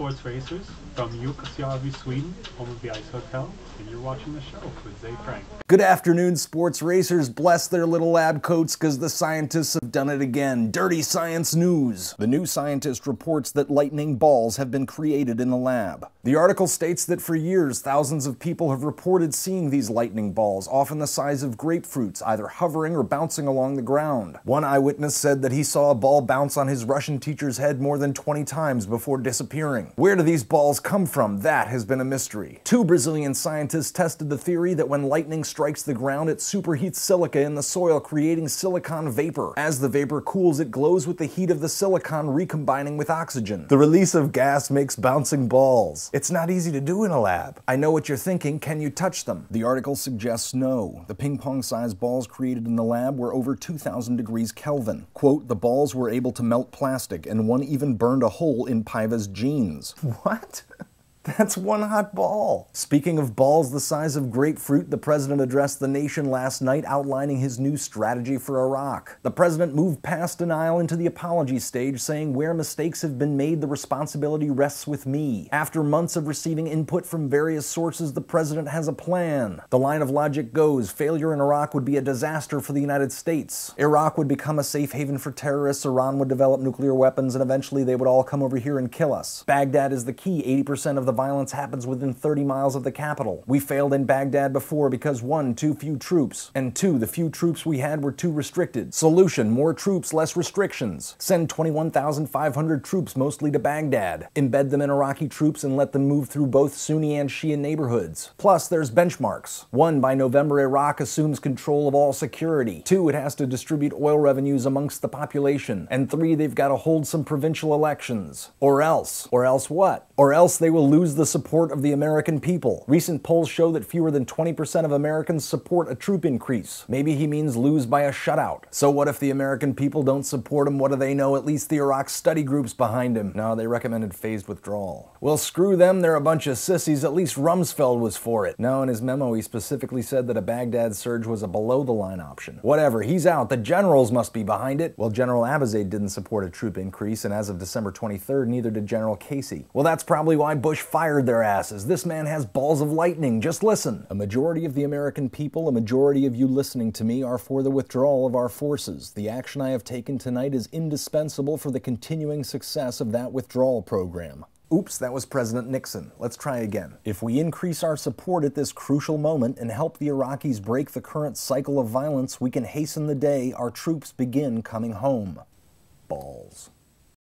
Sports Racers from Jukkasjärvi, Sweden, home of the Ice Hotel, and you're watching the show with Zefrank. Good afternoon, sports racers. Bless their little lab coats because the scientists have done it again. Dirty science news. The new scientist reports that lightning balls have been created in the lab. The article states that for years, thousands of people have reported seeing these lightning balls, often the size of grapefruits, either hovering or bouncing along the ground. One eyewitness said that he saw a ball bounce on his Russian teacher's head more than 20 times before disappearing. Where do these balls come from? That has been a mystery. Two Brazilian scientists tested the theory that when lightning strikes the ground, it superheats silica in the soil, creating silicon vapor. As the vapor cools, it glows with the heat of the silicon recombining with oxygen. The release of gas makes bouncing balls. It's not easy to do in a lab. I know what you're thinking. Can you touch them? The article suggests no. The ping-pong-sized balls created in the lab were over 2,000 degrees Kelvin. Quote, the balls were able to melt plastic, and one even burned a hole in Paiva's jeans. What? That's one hot ball. Speaking of balls the size of grapefruit, the president addressed the nation last night outlining his new strategy for Iraq. The president moved past denial into the apology stage, saying where mistakes have been made, the responsibility rests with me. After months of receiving input from various sources, the president has a plan. The line of logic goes, failure in Iraq would be a disaster for the United States. Iraq would become a safe haven for terrorists, Iran would develop nuclear weapons, and eventually they would all come over here and kill us. Baghdad is the key. 80% of the violence happens within 30 miles of the capital. We failed in Baghdad before because 1, too few troops, and 2, the few troops we had were too restricted. Solution, more troops, less restrictions. Send 21,500 troops mostly to Baghdad. Embed them in Iraqi troops and let them move through both Sunni and Shia neighborhoods. Plus, there's benchmarks. 1, by November, Iraq assumes control of all security. 2, it has to distribute oil revenues amongst the population. And 3, they've got to hold some provincial elections. Or else what? Or else they will lose the support of the American people. Recent polls show that fewer than 20% of Americans support a troop increase. Maybe he means lose by a shutout. So what if the American people don't support him? What do they know? At least the Iraq study group's behind him. No, they recommended phased withdrawal. Well, screw them, they're a bunch of sissies. At least Rumsfeld was for it. No, in his memo he specifically said that a Baghdad surge was a below-the-line option. Whatever, he's out. The generals must be behind it. Well, General Abizaid didn't support a troop increase, and as of December 23rd, neither did General Casey. Well, that's probably why Bush fired their asses. This man has balls of lightning. Just listen. A majority of the American people, a majority of you listening to me, are for the withdrawal of our forces. The action I have taken tonight is indispensable for the continuing success of that withdrawal program. Oops, that was President Nixon. Let's try again. If we increase our support at this crucial moment and help the Iraqis break the current cycle of violence, we can hasten the day our troops begin coming home. Balls.